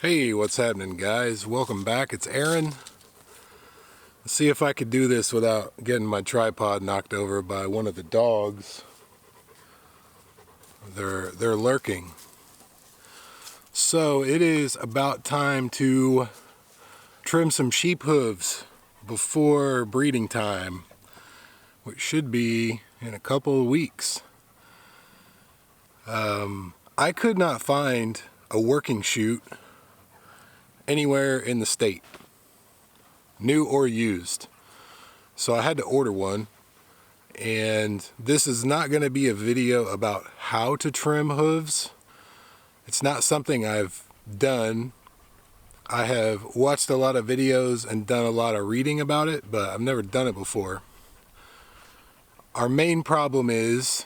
Hey, what's happening, guys? Welcome back. It's Aaron. Let's see if I could do this without getting my tripod knocked over by one of the dogs. They're lurking. So it is about time to trim some sheep hooves before breeding time, which should be in a couple of weeks. I could not find a working chute anywhere in the state, new or used. So I had to order one, and this is not going to be a video about how to trim hooves. It's not something I've done. I have watched a lot of videos and done a lot of reading about it, but I've never done it before. Our main problem is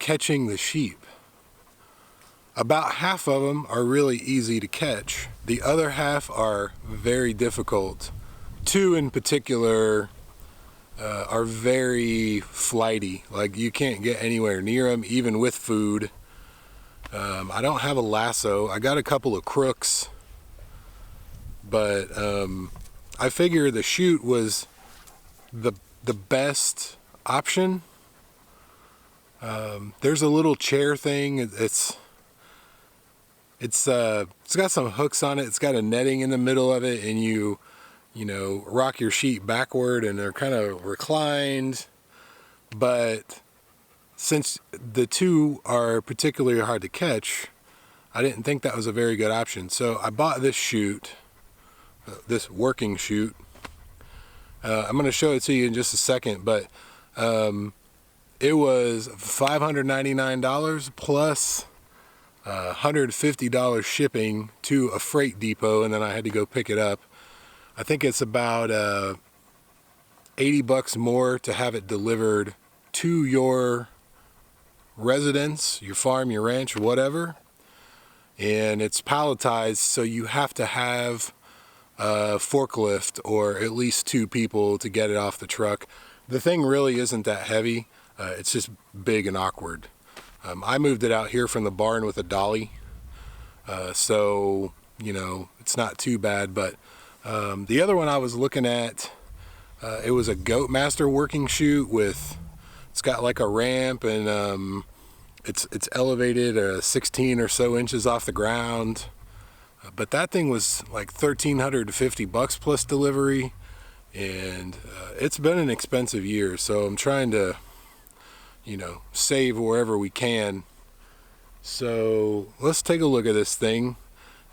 catching the sheep. About half of them are really easy to catch. The other half are very difficult. Two in particular are very flighty. Like, you can't get anywhere near them, even with food. I don't have a lasso. I got a couple of crooks, but I figure the chute was the best option. There's a little chair thing. It's got some hooks on it. It's got a netting in the middle of it, and you rock your sheep backward, and they're kind of reclined. But since the two are particularly hard to catch, I didn't think that was a very good option. So I bought this chute, this working chute. I'm going to show it to you in just a second, but it was $599 plus $150 shipping to a freight depot, and then I had to go pick it up. I think it's about $80 more to have it delivered to your residence, your farm, your ranch, whatever. And it's palletized, so you have to have a forklift or at least two people to get it off the truck. The thing really isn't that heavy. It's just big and awkward. I moved it out here from the barn with a dolly, so it's not too bad. But the other one I was looking at, it was a Goat Master working chute it's got like a ramp, and it's elevated 16 or so inches off the ground. But that thing was like $1,350 plus delivery, and it's been an expensive year. So I'm trying to save wherever we can. So let's take a look at this thing,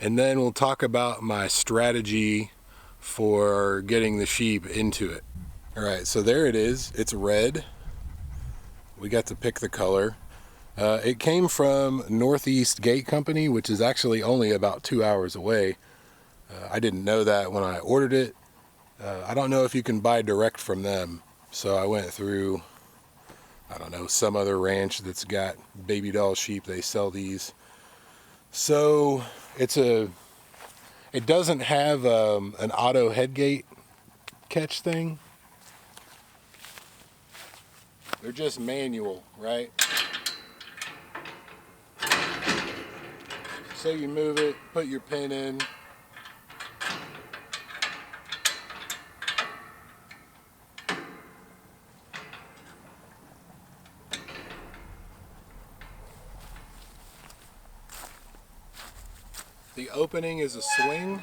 and then we'll talk about my strategy for getting the sheep into it. All right, so there it is. It's red. We got to pick the color. It came from Northeast Gate Company, which is actually only about 2 hours away. I didn't know that when I ordered it. I don't know if you can buy direct from them, so I went through, I don't know, some other ranch that's got baby doll sheep. They sell these. So it doesn't have an auto headgate catch thing. They're just manual, right? So you move it, put your pin in. The opening is a swing.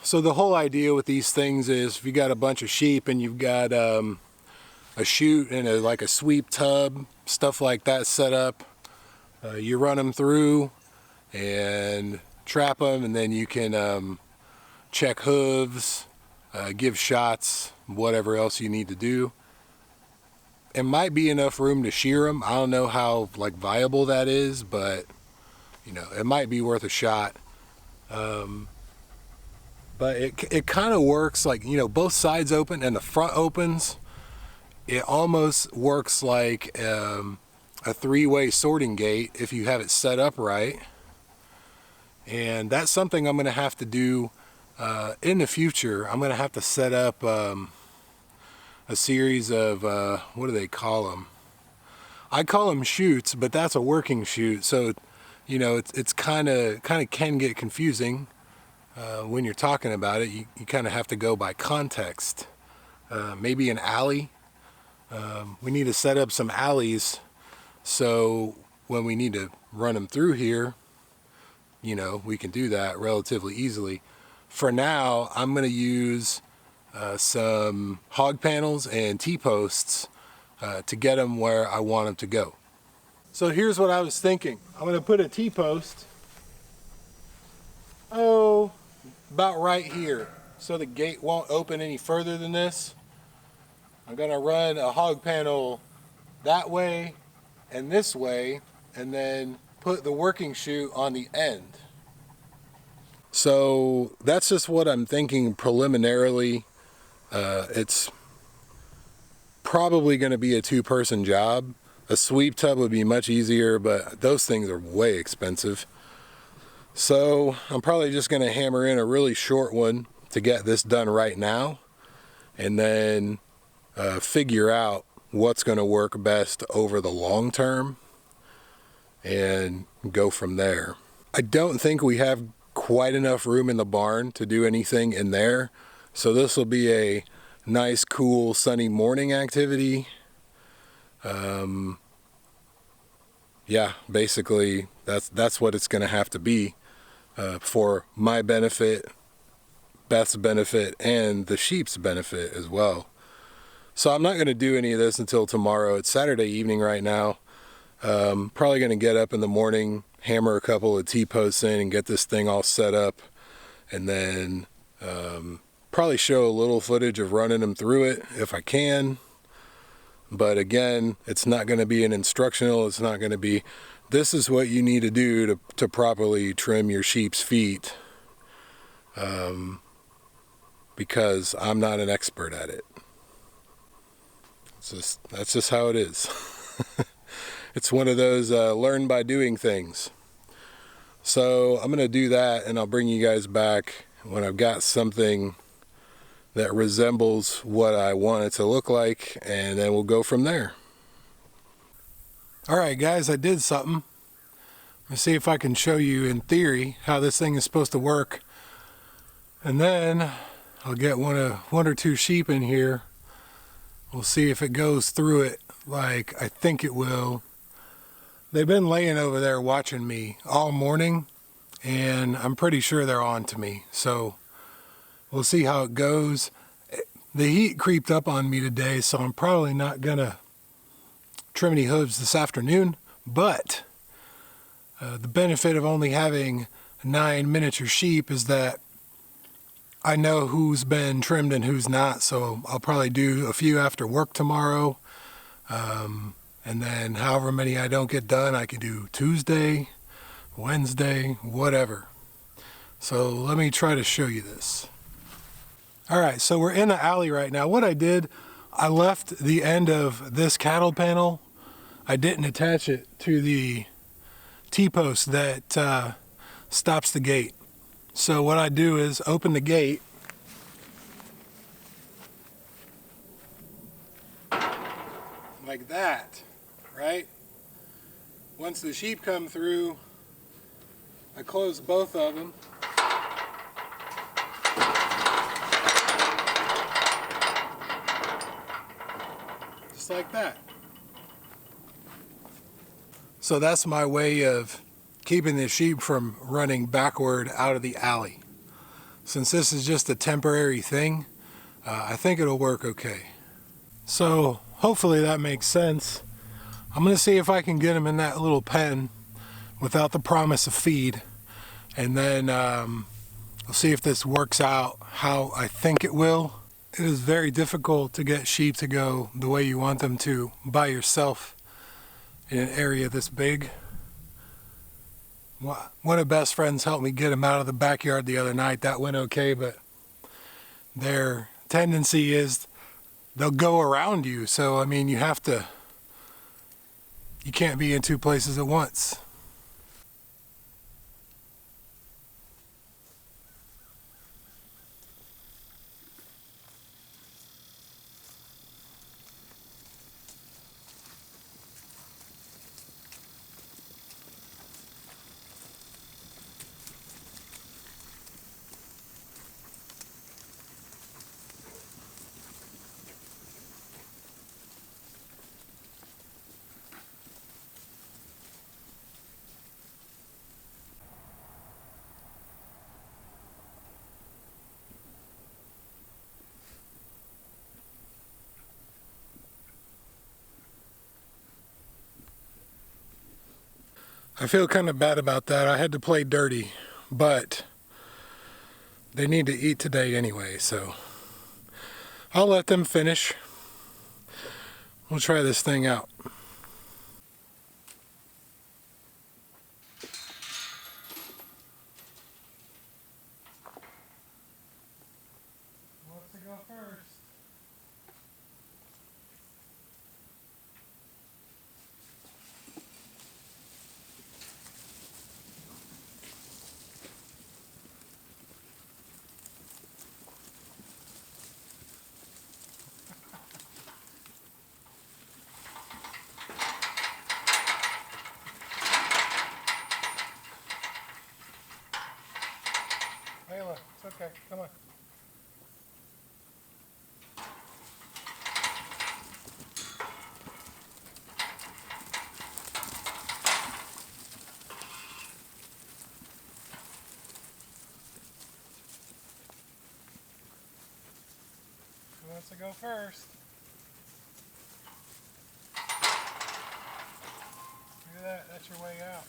So the whole idea with these things is, if you got a bunch of sheep and you've got a chute and like a sweep tub, stuff like that set up, you run them through and trap them, and then you can check hooves, give shots, whatever else you need to do. It might be enough room to shear them. I don't know how viable that is, but it might be worth a shot. But it kind of works both sides open and the front opens, It almost works like a three-way sorting gate if you have it set up right. And that's something I'm going to have to do in the future. I'm going to have to set up a series of, what do they call them? I call them chutes, but that's a working chute. So, you know, it's kind of can get confusing when you're talking about it. You kind of have to go by context. Maybe an alley. We need to set up some alleys so when we need to run them through here, you know, we can do that relatively easily. For now, I'm going to use some hog panels and T-posts to get them where I want them to go. So here's what I was thinking. I'm going to put a T-post, about right here, so the gate won't open any further than this. I'm going to run a hog panel that way and this way, and then put the working chute on the end. So that's just what I'm thinking preliminarily. It's probably going to be a two-person job. A sweep tub would be much easier, but those things are way expensive. So I'm probably just going to hammer in a really short one to get this done right now, and then figure out what's going to work best over the long term and go from there. I don't think we have quite enough room in the barn to do anything in there, so this will be a nice, cool, sunny morning activity. Yeah, basically that's what it's going to have to be for my benefit, Beth's benefit, and the sheep's benefit as well. So I'm not going to do any of this until tomorrow. It's Saturday evening right now. Probably going to get up in the morning, hammer a couple of T-posts in and get this thing all set up, and then probably show a little footage of running them through it if I can. But again, it's not going to be an instructional. It's not going to be, this is what you need to do to properly trim your sheep's feet, because I'm not an expert at it. That's just how it is. It's one of those learn by doing things. So I'm going to do that, and I'll bring you guys back when I've got something that resembles what I want it to look like, and then we'll go from there. Alright guys, I did something. Let's see if I can show you in theory how this thing is supposed to work. And then I'll get one or two sheep in here. We'll see if it goes through it like I think it will. They've been laying over there watching me all morning, and I'm pretty sure they're on to me. So we'll see how it goes. The heat creeped up on me today, so I'm probably not gonna trim any hooves this afternoon, but the benefit of only having 9 miniature sheep is that I know who's been trimmed and who's not, so I'll probably do a few after work tomorrow. And then however many I don't get done, I can do Tuesday, Wednesday, whatever. So let me try to show you this. Alright, so we're in the alley right now. What I did, I left the end of this cattle panel. I didn't attach it to the T-post that stops the gate. So what I do is open the gate, like that, right? Once the sheep come through, I close both of them. Just like that. So that's my way of keeping the sheep from running backward out of the alley. Since this is just a temporary thing, I think it'll work okay. So hopefully that makes sense. I'm going to see if I can get them in that little pen without the promise of feed, and then I'll see if this works out how I think it will. It is very difficult to get sheep to go the way you want them to by yourself in an area this big. One of Beth's friends helped me get them out of the backyard the other night. That went okay, but their tendency is they'll go around you. So, I mean, you can't be in two places at once. I feel kind of bad about that. I had to play dirty, but they need to eat today anyway, so I'll let them finish. We'll try this thing out. Who wants to go first? Layla, it's okay, come on. Who wants to go first? Look at that, that's your way out.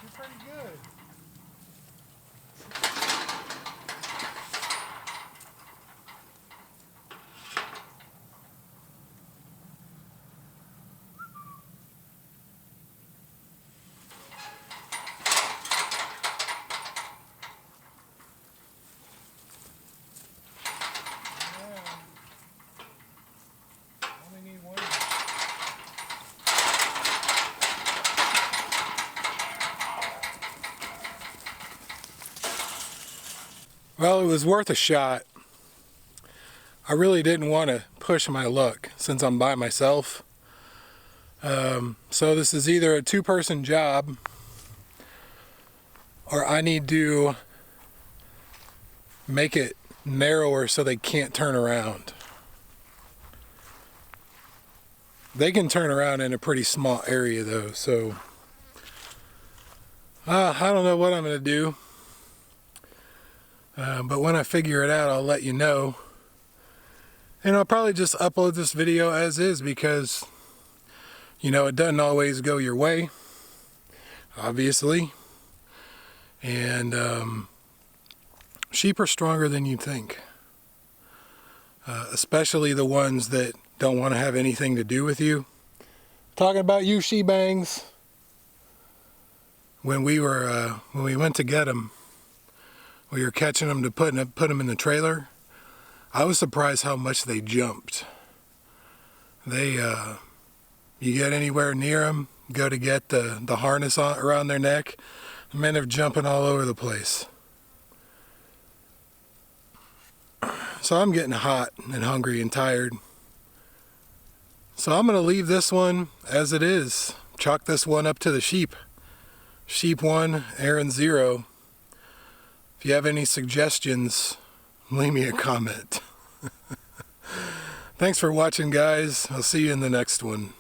You're pretty good. Only need one. Well, it was worth a shot. I really didn't want to push my luck since I'm by myself. So this is either a two-person job or I need to make it narrower so they can't turn around. They can turn around in a pretty small area though, so I don't know what I'm going to do. But when I figure it out, I'll let you know. And I'll probably just upload this video as is because, you know, it doesn't always go your way, obviously. And sheep are stronger than you think. Especially the ones that don't want to have anything to do with you. Talking about you, she-bangs. When we went to get them, we were catching them to put them in the trailer. I was surprised how much they jumped. You get anywhere near them, go to get the harness around their neck, the men are jumping all over the place. So I'm getting hot and hungry and tired. So I'm going to leave this one as it is. Chalk this one up to the sheep. Sheep 1, Aaron 0. If you have any suggestions, leave me a comment. Thanks for watching, guys. I'll see you in the next one.